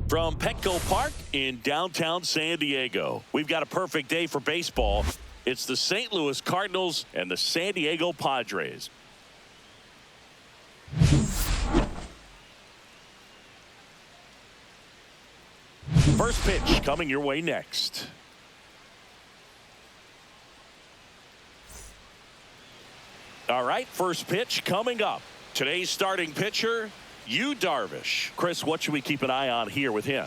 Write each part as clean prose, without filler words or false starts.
From Petco Park in downtown San Diego, we've got a perfect day for baseball. It's the St. Louis Cardinals and the San Diego Padres. First pitch coming your way next. All right, first pitch coming up. Today's starting pitcher, Yu Darvish. Chris, what should we keep an eye on here with him?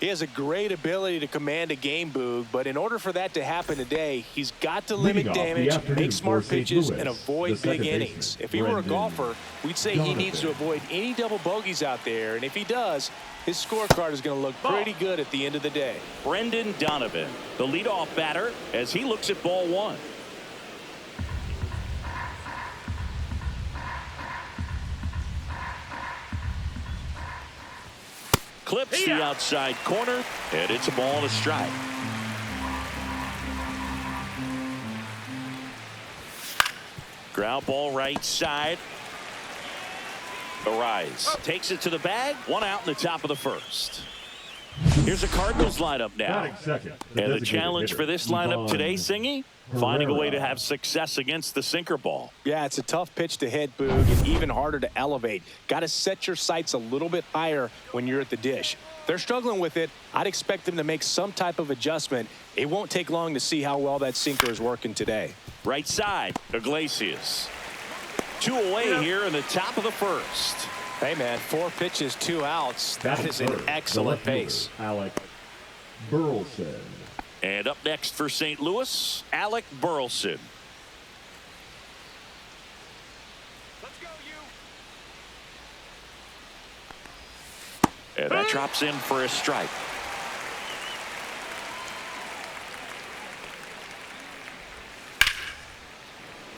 He has a great ability to command a game, Boog, but in order for that to happen today, he's got to limit damage, make smart pitches, and avoid big innings. If he were a golfer, we'd say he needs to avoid any double bogeys out there, and if he does, his scorecard is going to look pretty good at the end of the day. Brendan Donovan, the leadoff batter, as he looks at ball one. Clips the outside corner, and it's a ball and a strike. Ground ball right side. Arise takes it to the bag. One out in the top of the first. Here's a Cardinals lineup now. And the challenge for this lineup today, Singy, finding a way to have success against the sinker ball. Yeah, it's a tough pitch to hit, Boog, and even harder to elevate. Got to set your sights a little bit higher when you're at the dish. They're struggling with it. I'd expect them to make some type of adjustment. It won't take long to see how well that sinker is working today. Right side, Iglesias. 2 away here in the top of the first. Hey, man, 4 pitches, 2 outs. That is an excellent pace. Alec Burleson. And up next for St. Louis, Alec Burleson. Let's go, And that drops in for a strike.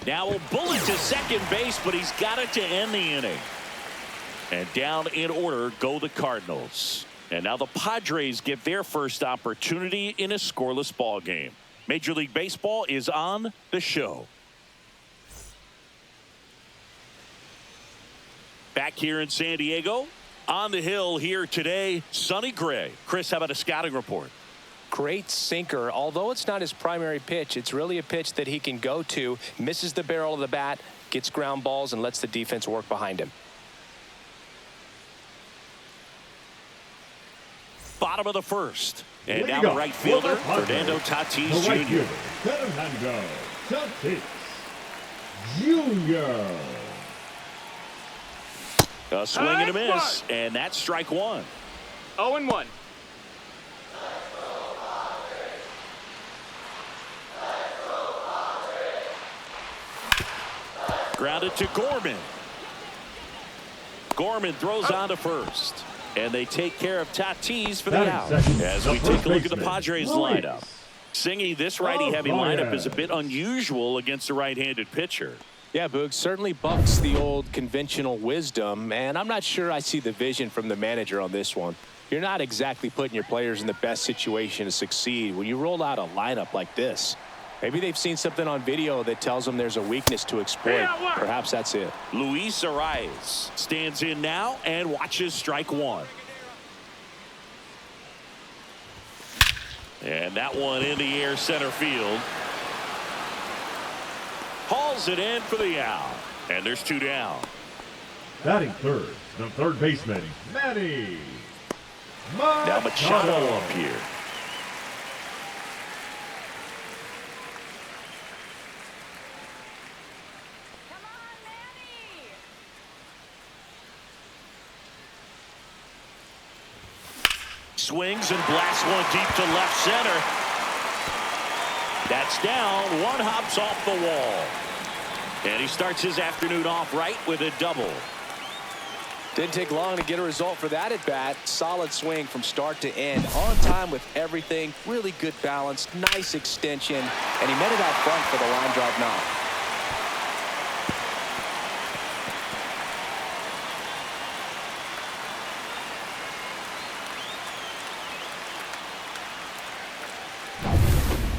Now a bullet to second base, but he's got it to end the inning. And down in order go the Cardinals. And now the Padres get their first opportunity in a scoreless ball game. Major League Baseball is on the show. Back here in San Diego, on the hill here today, Sonny Gray. Chris, how about a scouting report? Great sinker. Although it's not his primary pitch, it's really a pitch that he can go to, misses the barrel of the bat, gets ground balls, and lets the defense work behind him. Bottom of the first. And now the right fielder, Fernando Tatis Jr. Fernando Tatis Jr. A swing and a miss, and that's strike one. 0-1. Grounded to Gorman. Gorman throws on to first. And they take care of Tatis for the out. As we take a look at the Padres lineup. Singy, this righty-heavy lineup is a bit unusual against a right-handed pitcher. Yeah, Boog, certainly bucks the old conventional wisdom, and I'm not sure I see the vision from the manager on this one. You're not exactly putting your players in the best situation to succeed when you roll out a lineup like this. Maybe they've seen something on video that tells them there's a weakness to exploit. Perhaps that's it. Luis Arias stands in now and watches strike one. And that one in the air center field. Hauls it in for the out. And there's 2 down. Batting third, the third baseman, Manny Machado. Now Machado up here. Swings and blasts one deep to left center. That's down. One hops off the wall. And he starts his afternoon off right with a double. Didn't take long to get a result for that at bat. Solid swing from start to end. On time with everything. Really good balance. Nice extension. And he met it out front for the line drive knock.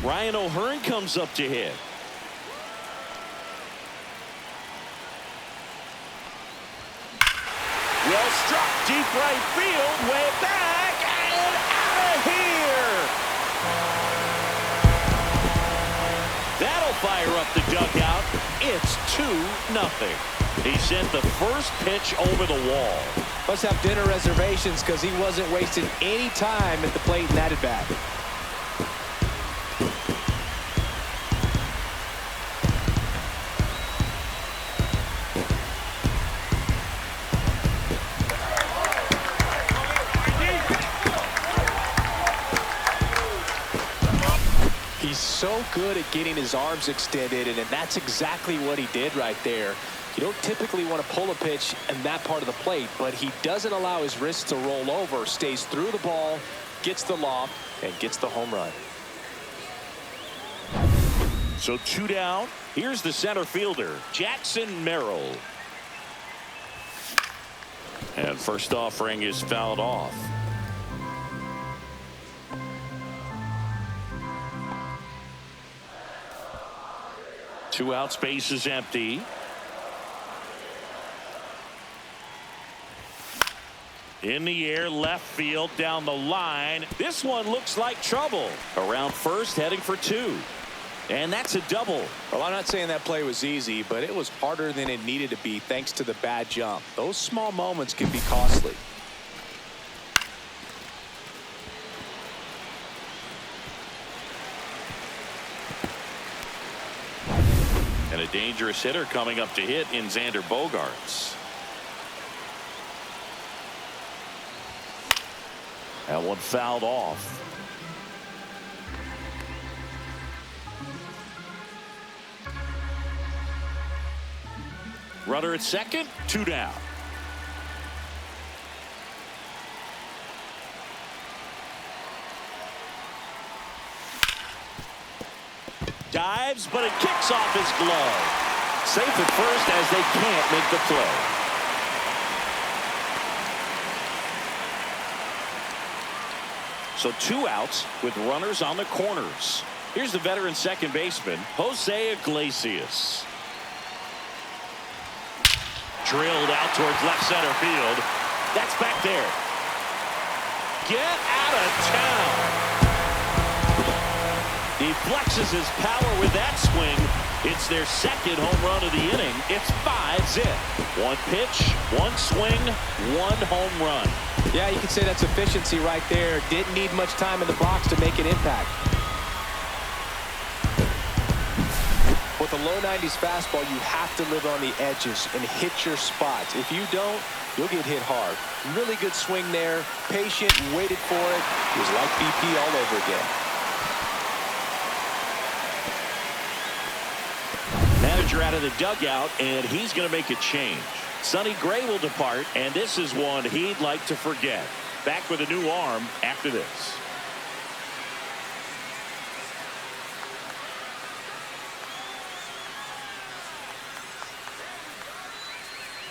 Ryan O'Hearn comes up to hit. Well struck, deep right field, way back, fire up the dugout. It's 2-0. He sent the first pitch over the wall. Must have dinner reservations because he wasn't wasting any time at the plate in that at bat. He's so good at getting his arms extended, and that's exactly what he did right there. You don't typically want to pull a pitch in that part of the plate, but he doesn't allow his wrists to roll over, stays through the ball, gets the loft, and gets the home run. So 2 down. Here's the center fielder, Jackson Merrill. And first offering is fouled off. Two outs, base is empty. In the air, left field, down the line. This one looks like trouble. Around first, heading for 2. And that's a double. Well, I'm not saying that play was easy, but it was harder than it needed to be thanks to the bad jump. Those small moments can be costly. And a dangerous hitter coming up to hit in Xander Bogaerts. That one fouled off. Runner at second, 2 down. Dives, but it kicks off his glove. Safe at first as they can't make the play. So 2 outs with runners on the corners. Here's the veteran second baseman, Jose Iglesias. Drilled out towards left center field. That's back there. Get out of town. He flexes his power with that swing. It's their second home run of the inning. It's 5-zip. 1 pitch, 1 swing, 1 home run. Yeah, you can say that's efficiency right there. Didn't need much time in the box to make an impact. With a low 90s fastball, you have to live on the edges and hit your spots. If you don't, you'll get hit hard. Really good swing there. Patient, waited for it. It was like BP all over again. Manager out of the dugout, and he's going to make a change. Sonny Gray will depart, and this is one he'd like to forget. Back with a new arm after this.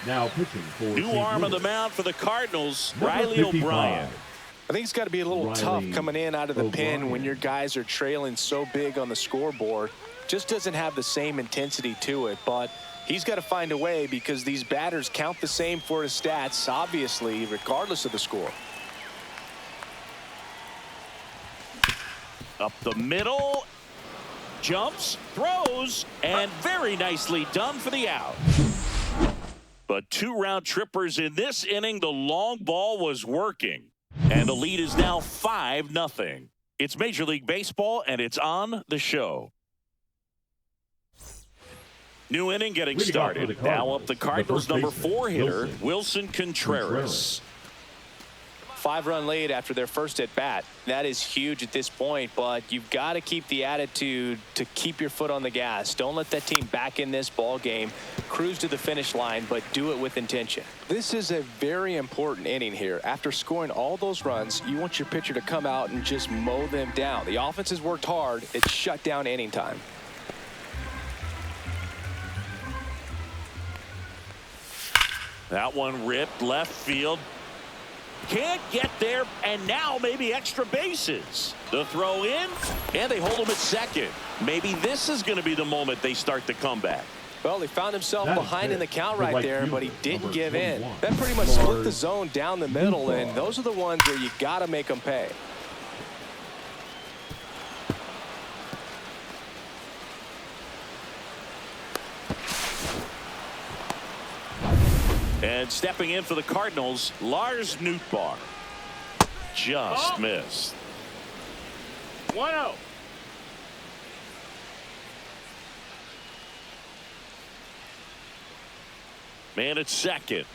Now pitching for new St. arm Louis. on the mound for the Cardinals, Number Riley 55. O'Brien. I think it's got to be a little tough coming in out of the pen when your guys are trailing so big on the scoreboard. Just doesn't have the same intensity to it, but he's got to find a way because these batters count the same for his stats, obviously, regardless of the score. Up the middle, jumps, throws, and very nicely done for the out. But 2 round trippers in this inning. The long ball was working, and the lead is now 5-0. It's Major League Baseball, and it's on the show. New inning getting started. Now up the Cardinals' number 4 hitter, Wilson Contreras. 5-run lead after their first at bat. That is huge at this point, but you've got to keep the attitude to keep your foot on the gas. Don't let that team back in this ball game. Cruise to the finish line, but do it with intention. This is a very important inning here. After scoring all those runs, you want your pitcher to come out and just mow them down. The offense has worked hard. It's shut down inning time. That one ripped left field. Can't get there, and now maybe extra bases. The throw in, and they hold him at second. Maybe this is going to be the moment they start the comeback. Well, he found himself behind in the count right there, but he didn't give in. That pretty much split the zone down the middle, and those are the ones where you got to make them pay. And stepping in for the Cardinals, Lars Nootbaar. Just missed. 1-0. Man at second.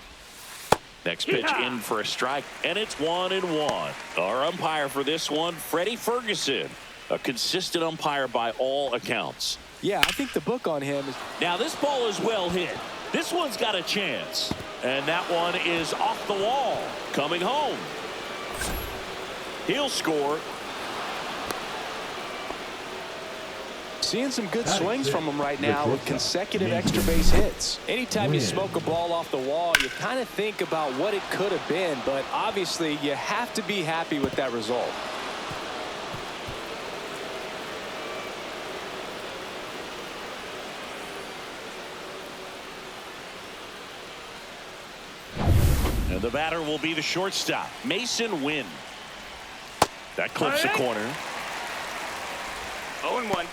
Next pitch in for a strike, and it's 1-1. Our umpire for this one, Freddie Ferguson, a consistent umpire by all accounts. Yeah, I think the book on him is. Now this ball is well hit. This one's got a chance, and that one is off the wall. Coming home. He'll score. Seeing some good swings from him right now with consecutive extra base hits. Anytime you smoke a ball off the wall, you kind of think about what it could have been, but obviously you have to be happy with that result. And the batter will be the shortstop, Mason Wynn. That clips the corner. 0-1.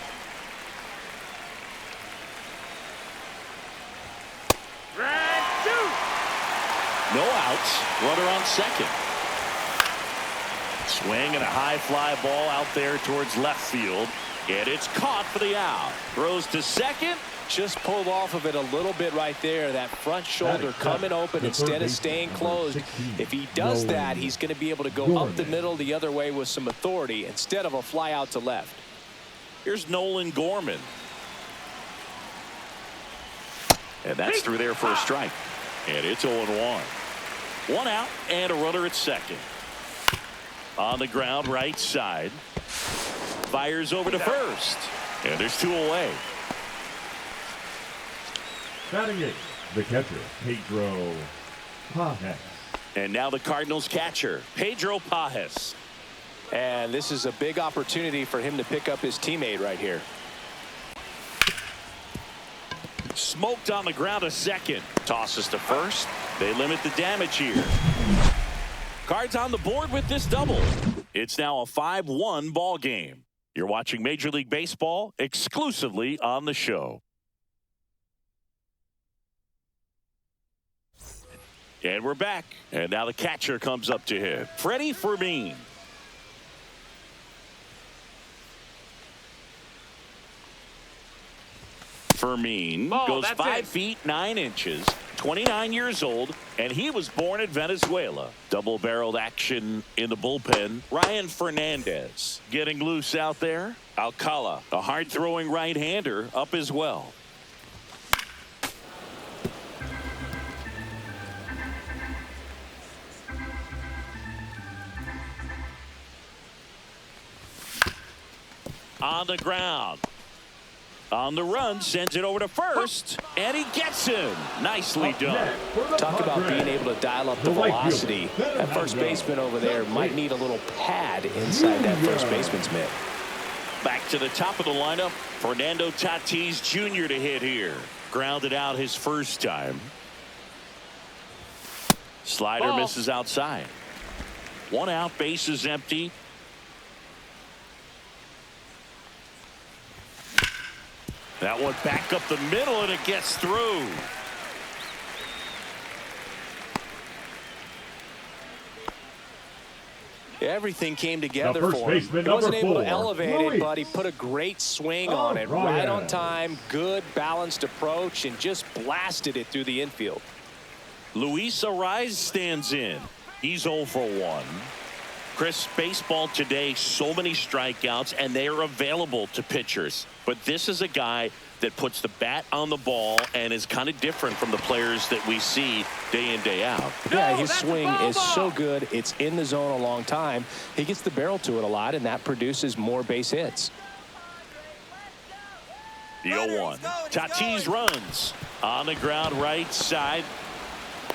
No outs. Runner on second. Swing and a high fly ball out there towards left field. And it's caught for the out. Throws to second. Just pulled off of it a little bit right there. That front shoulder coming open instead of staying closed. If he does that, he's going to be able to go up the middle the other way with some authority instead of a fly out to left. Here's Nolan Gorman. And that's through there for a strike. And it's 0-1. One out and a runner at second. On the ground, right side. Fires over to first. And there's two away. Batting it, the catcher, Pedro Paly. And now the Cardinals catcher, Pedro Paly. And this is a big opportunity for him to pick up his teammate right here. Smoked on the ground a second. Tosses to first. They limit the damage here. Cards on the board with this double. It's now a 5-1 ball game. You're watching Major League Baseball exclusively on the show. And we're back. And now the catcher comes up to him. Freddie Fermin. Fermin goes 5 feet 9 inches, 29 years old, and he was born in Venezuela. Double-barreled action in the bullpen. Ryan Fernandez getting loose out there. Alcala, a hard-throwing right-hander, up as well. On the ground. On the run, sends it over to first, and he gets him. Nicely done. Talk about being able to dial up the velocity. That first baseman over there might need a little pad inside that first baseman's mitt. Back to the top of the lineup, Fernando Tatis Jr. to hit here. Grounded out his first time. Slider misses outside. One out, base is empty. That one back up the middle, and it gets through. Everything came together for him. He wasn't able to elevate it, but he put a great swing on it. Right on time, good balanced approach, and just blasted it through the infield. Luis Arraez stands in. He's 0 for 1. Chris, baseball today, so many strikeouts, and they are available to pitchers. But this is a guy that puts the bat on the ball and is kind of different from the players that we see day in, day out. Yeah, his swing is so good. It's in the zone a long time. He gets the barrel to it a lot, and that produces more base hits. The 0-1. Tatis runs on the ground right side.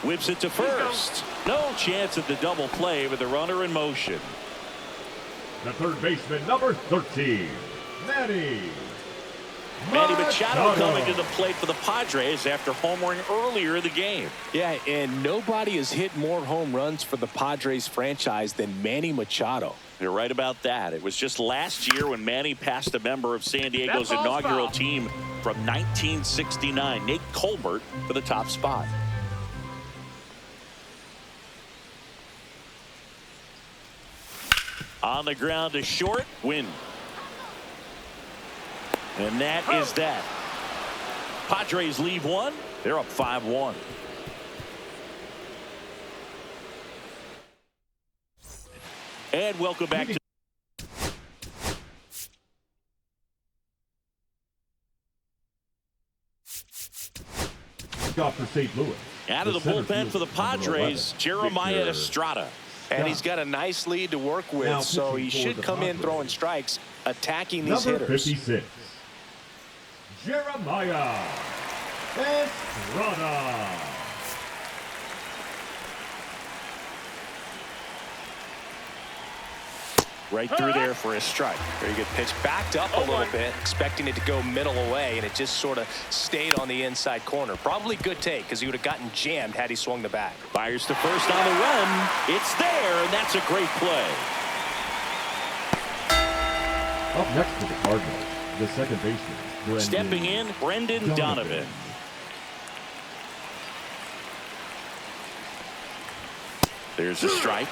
Whips it to first. No chance of the double play with the runner in motion. The third baseman, number 13, Manny Machado coming to the plate for the Padres after homering earlier in the game. Yeah, and nobody has hit more home runs for the Padres franchise than Manny Machado. You're right about that. It was just last year when Manny passed a member of San Diego's inaugural team from 1969, Nate Colbert, for the top spot. On the ground to short, win. And that is that. Padres leave one. They're up 5-1. And welcome back to for St. Louis. out of the bullpen for the Padres, Jeremiah Estrada. And he's got a nice lead to work with, so he should come in throwing strikes, attacking these Number hitters. 56, Jeremiah Estrada. Right through there for a strike. Very good pitch. Backed up a little bit, expecting it to go middle away, and it just sort of stayed on the inside corner. Probably good take, because he would have gotten jammed had he swung the bat. Fires to first on the run. It's there, and that's a great play. Up next for the Cardinals, the second baseman, Stepping in, Brendan Donovan. There's a strike.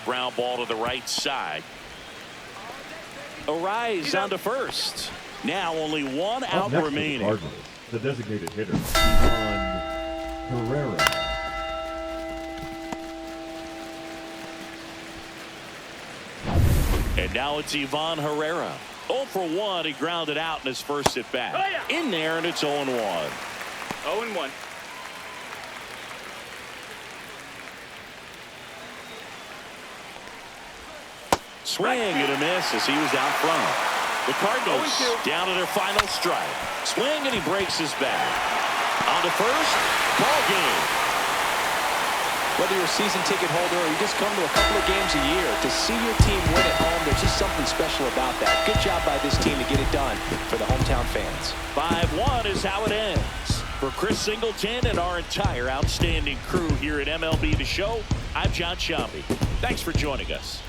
Ground ball to the right side. Arise on to first. Now only one out remaining. Cardinals, the designated hitter, Ivan Herrera. And now it's Ivan Herrera. 0 for 1. He grounded out in his first at bat. In there, and it's 0-1. 0-1. Swing and a miss as he was out front. The Cardinals down to their final strike. Swing and he breaks his bat. On to first. Ball game. Whether you're a season ticket holder or you just come to a couple of games a year, to see your team win at home, there's just something special about that. Good job by this team to get it done for the hometown fans. 5-1 is how it ends. For Chris Singleton and our entire outstanding crew here at MLB The Show, I'm John Shambi. Thanks for joining us.